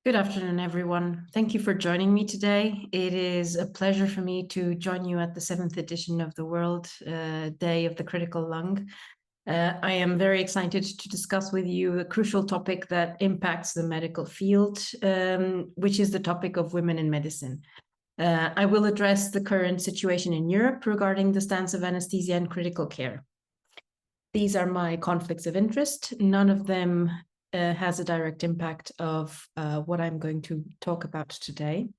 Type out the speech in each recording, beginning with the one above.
Good afternoon, everyone. Thank you for joining me today. It is a pleasure for me to join you at the 7th edition of the World Day of the Critical Lung. I am very excited to discuss with you a crucial topic that impacts the medical field, which is the topic of women in medicine. I will address the current situation in Europe regarding the stance of anesthesia and critical care. These are my conflicts of interest. None of them has a direct impact of what I'm going to talk about today.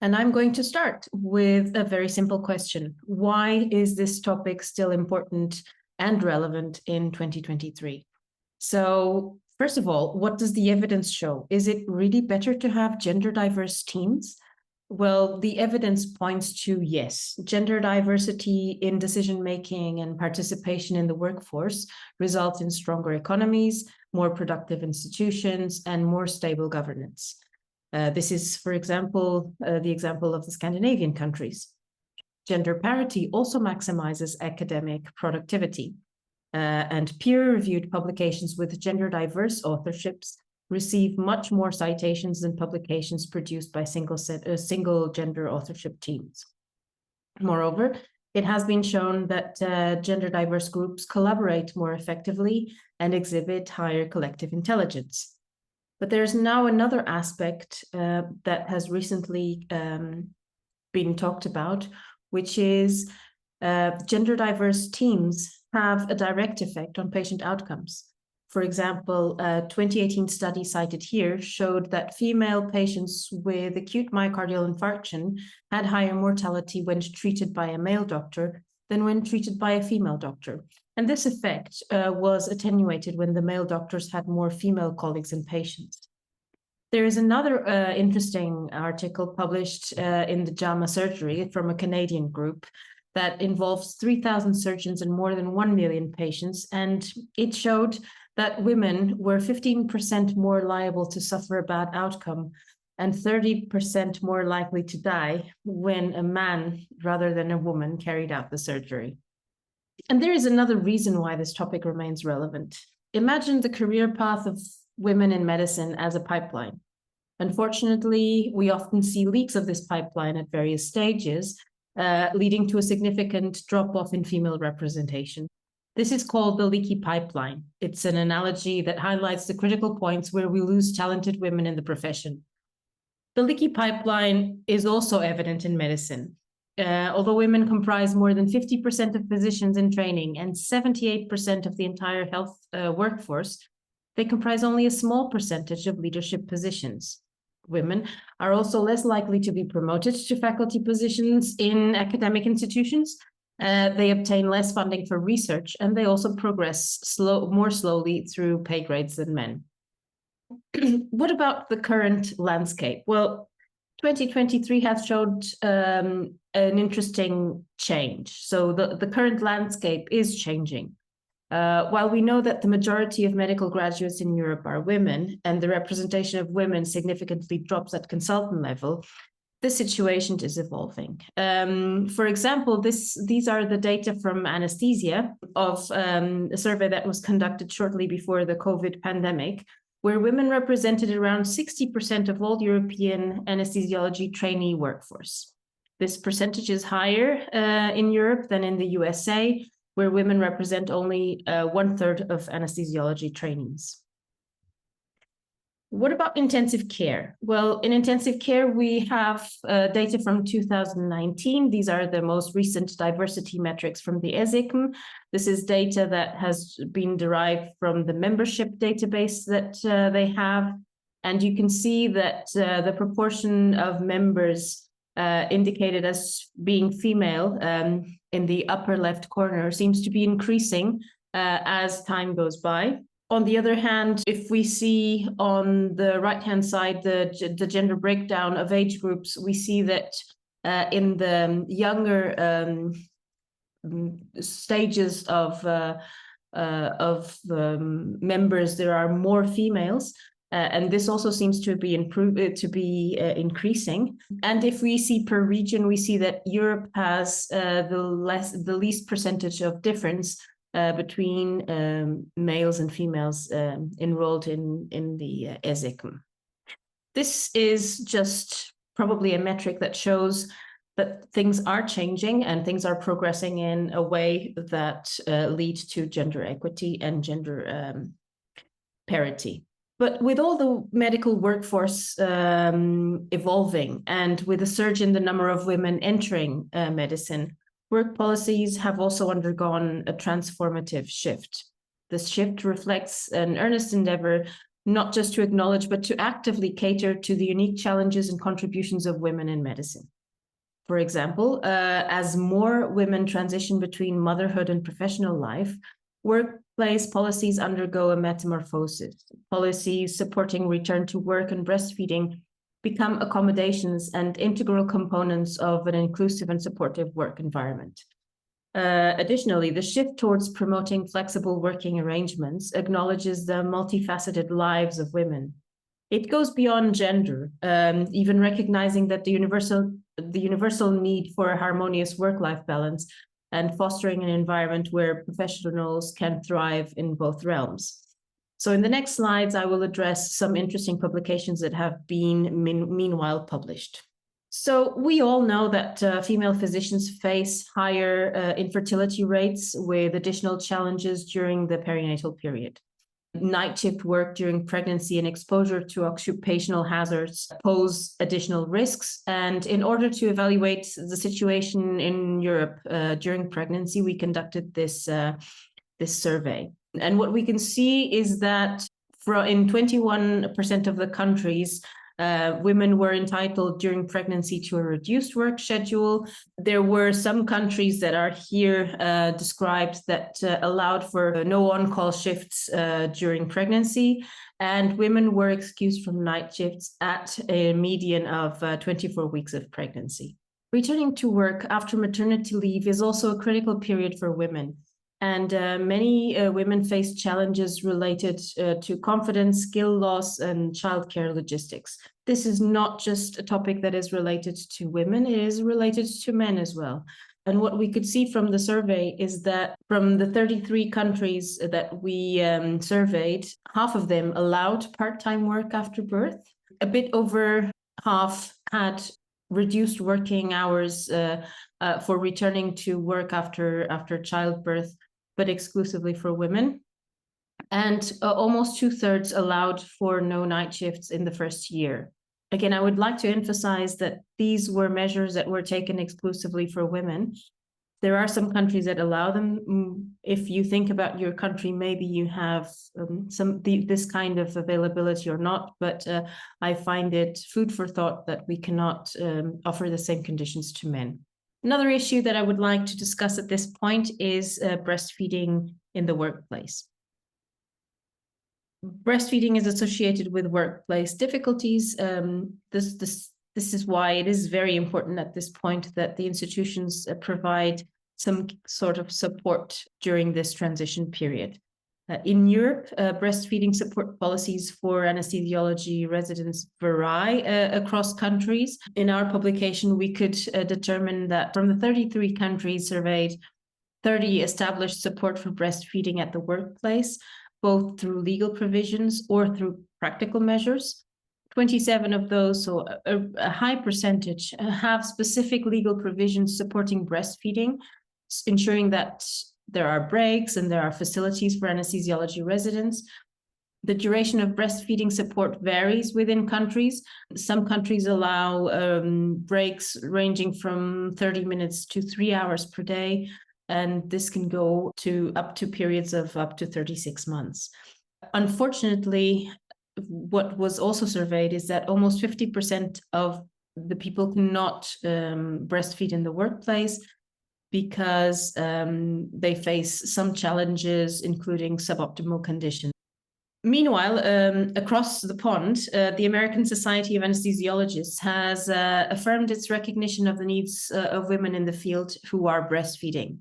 And I'm going to start with a very simple question. Why is this topic still important and relevant in 2023? So first of all, what does the evidence show? Is it really better to have gender diverse teams? Well, the evidence points to yes. Gender diversity in decision-making and participation in the workforce results in stronger economies, more productive institutions, and more stable governance. This is, for example, the example of the Scandinavian countries. Gender parity also maximizes academic productivity, and peer-reviewed publications with gender-diverse authorships receive much more citations than publications produced by single gender authorship teams. Moreover, it has been shown that gender diverse groups collaborate more effectively and exhibit higher collective intelligence. But there's now another aspect that has recently been talked about, which is gender diverse teams have a direct effect on patient outcomes. For example, a 2018 study cited here showed that female patients with acute myocardial infarction had higher mortality when treated by a male doctor than when treated by a female doctor. And this effect was attenuated when the male doctors had more female colleagues and patients. There is another interesting article published in the JAMA Surgery from a Canadian group that involves 3,000 surgeons and more than 1 million patients. And it showed that women were 15% more liable to suffer a bad outcome and 30% more likely to die when a man rather than a woman carried out the surgery. And there is another reason why this topic remains relevant. Imagine the career path of women in medicine as a pipeline. Unfortunately, we often see leaks of this pipeline at various stages, leading to a significant drop-off in female representation. This is called the leaky pipeline. It's an analogy that highlights the critical points where we lose talented women in the profession. The leaky pipeline is also evident in medicine. Although women comprise more than 50% of physicians in training and 78% of the entire health workforce, they comprise only a small percentage of leadership positions. Women are also less likely to be promoted to faculty positions in academic institutions. They obtain less funding for research, and they also progress more slowly through pay grades than men. What about the current landscape? Well, 2023 has showed an interesting change. So the current landscape is changing. While we know that the majority of medical graduates in Europe are women and the representation of women significantly drops at consultant level, the situation is evolving. For example, these are the data from anesthesia of a survey that was conducted shortly before the COVID pandemic, where women represented around 60% of all European anesthesiology trainee workforce. This percentage is higher in Europe than in the USA, where women represent only 1/3 of anesthesiology trainees. What about intensive care? Well, in intensive care, we have data from 2019. These are the most recent diversity metrics from the ESICM. This is data that has been derived from the membership database that they have. And you can see that the proportion of members indicated as being female in the upper left corner seems to be increasing as time goes by. On the other hand, if we see on the right-hand side the gender breakdown of age groups, we see that in the younger stages of members, there are more females. And this also seems to be increasing. And if we see per region, we see that Europe has the least percentage of difference between males and females enrolled in the ESICM. This is just probably a metric that shows that things are changing and things are progressing in a way that lead to gender equity and gender parity. But with all the medical workforce evolving and with a surge in the number of women entering medicine, work policies have also undergone a transformative shift. This shift reflects an earnest endeavor not just to acknowledge, but to actively cater to the unique challenges and contributions of women in medicine. For example, as more women transition between motherhood and professional life, workplace policies undergo a metamorphosis. Policies supporting return to work and breastfeeding become accommodations and integral components of an inclusive and supportive work environment. Additionally, the shift towards promoting flexible working arrangements acknowledges the multifaceted lives of women. It goes beyond gender, even recognizing that the universal need for a harmonious work-life balance and fostering an environment where professionals can thrive in both realms. So in the next slides, I will address some interesting publications that have been meanwhile published. So we all know that female physicians face higher infertility rates with additional challenges during the perinatal period. Night shift work during pregnancy and exposure to occupational hazards pose additional risks. And in order to evaluate the situation in Europe during pregnancy, we conducted this survey. And what we can see is that in 21% of the countries, women were entitled during pregnancy to a reduced work schedule. There were some countries that are here described that allowed for no on-call shifts during pregnancy, and women were excused from night shifts at a median of 24 weeks of pregnancy. Returning to work after maternity leave is also a critical period for women. And many women face challenges related to confidence, skill loss, and childcare logistics. This is not just a topic that is related to women, it is related to men as well. And what we could see from the survey is that from the 33 countries that we surveyed, half of them allowed part-time work after birth. A bit over half had reduced working hours for returning to work after childbirth, but exclusively for women. And almost 2/3 allowed for no night shifts in the first year. Again, I would like to emphasize that these were measures that were taken exclusively for women. There are some countries that allow them. If you think about your country, maybe you have this kind of availability or not, but I find it food for thought that we cannot offer the same conditions to men. Another issue that I would like to discuss at this point is breastfeeding in the workplace. Breastfeeding is associated with workplace difficulties. This is why it is very important at this point that the institutions provide some sort of support during this transition period. In Europe, breastfeeding support policies for anesthesiology residents vary across countries. In our publication, we could determine that from the 33 countries surveyed, 30 established support for breastfeeding at the workplace, both through legal provisions or through practical measures. 27 of those, so a high percentage, have specific legal provisions supporting breastfeeding, ensuring that there are breaks and there are facilities for anesthesiology residents. The duration of breastfeeding support varies within countries. Some countries allow breaks ranging from 30 minutes to 3 hours per day, and this can go up to periods of up to 36 months. Unfortunately, what was also surveyed is that almost 50% of the people cannot breastfeed in the workplace because they face some challenges, including suboptimal conditions. Meanwhile, across the pond, the American Society of Anesthesiologists has affirmed its recognition of the needs of women in the field who are breastfeeding.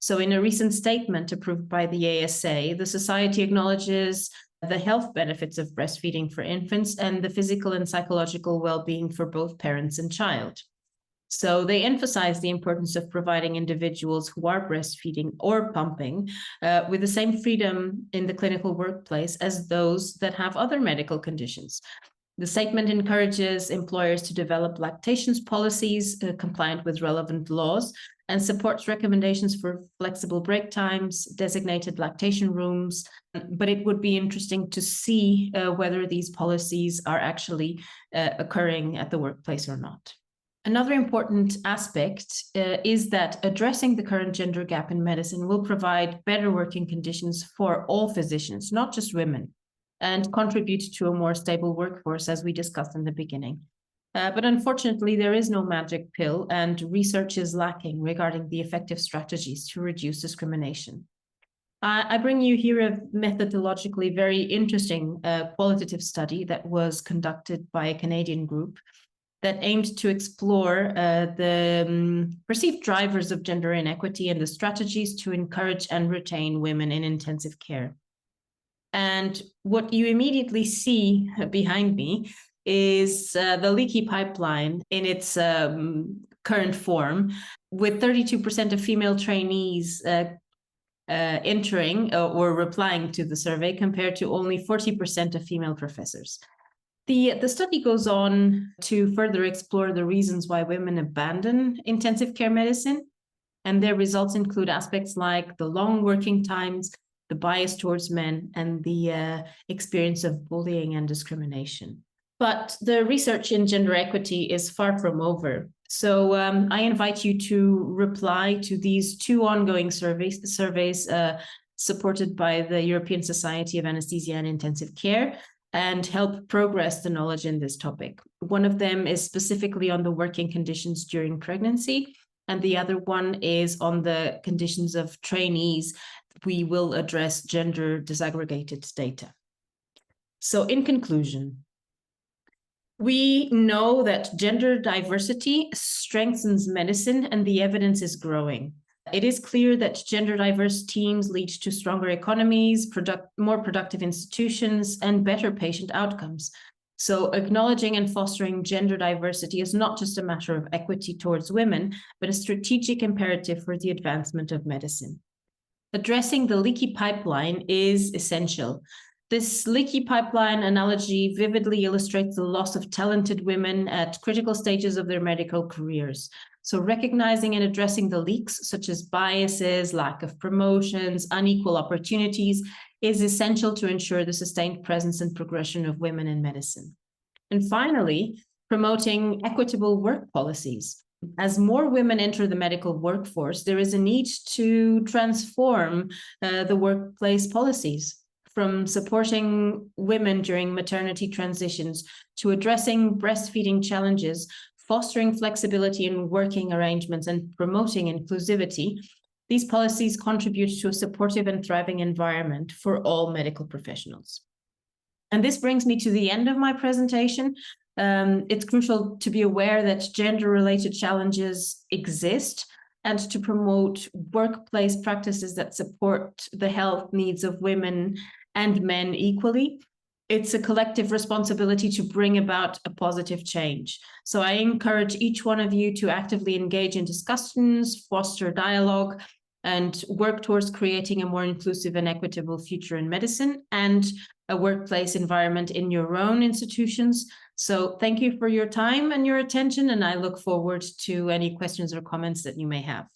So in a recent statement approved by the ASA, the Society acknowledges the health benefits of breastfeeding for infants and the physical and psychological well-being for both parents and child. So they emphasize the importance of providing individuals who are breastfeeding or pumping with the same freedom in the clinical workplace as those that have other medical conditions. The statement encourages employers to develop lactation policies compliant with relevant laws and supports recommendations for flexible break times, designated lactation rooms, but it would be interesting to see whether these policies are actually occurring at the workplace or not. Another important aspect is that addressing the current gender gap in medicine will provide better working conditions for all physicians, not just women, and contribute to a more stable workforce, as we discussed in the beginning. But unfortunately, there is no magic pill, and research is lacking regarding the effective strategies to reduce discrimination. I bring you here a methodologically very interesting qualitative study that was conducted by a Canadian group that aimed to explore the perceived drivers of gender inequity and the strategies to encourage and retain women in intensive care. And what you immediately see behind me is the leaky pipeline in its current form, with 32% of female trainees entering or replying to the survey compared to only 40% of female professors. The study goes on to further explore the reasons why women abandon intensive care medicine, and their results include aspects like the long working times, the bias towards men, and the experience of bullying and discrimination. But the research in gender equity is far from over. So I invite you to reply to these two ongoing surveys supported by the European Society of Anesthesia and Intensive Care, and help progress the knowledge in this topic. One of them is specifically on the working conditions during pregnancy, and the other one is on the conditions of trainees. We will address gender disaggregated data. So in conclusion, we know that gender diversity strengthens medicine and the evidence is growing. It is clear that gender diverse teams lead to stronger economies, more productive institutions, and better patient outcomes. So acknowledging and fostering gender diversity is not just a matter of equity towards women, but a strategic imperative for the advancement of medicine. Addressing the leaky pipeline is essential. This leaky pipeline analogy vividly illustrates the loss of talented women at critical stages of their medical careers. So recognizing and addressing the leaks, such as biases, lack of promotions, unequal opportunities, is essential to ensure the sustained presence and progression of women in medicine. And finally, promoting equitable work policies. As more women enter the medical workforce, there is a need to transform the workplace policies, from supporting women during maternity transitions to addressing breastfeeding challenges, fostering flexibility in working arrangements, and promoting inclusivity. These policies contribute to a supportive and thriving environment for all medical professionals. And this brings me to the end of my presentation. It's crucial to be aware that gender-related challenges exist and to promote workplace practices that support the health needs of women and men equally. It's a collective responsibility to bring about a positive change. So I encourage each one of you to actively engage in discussions, foster dialogue, and work towards creating a more inclusive and equitable future in medicine and a workplace environment in your own institutions. So thank you for your time and your attention, and I look forward to any questions or comments that you may have.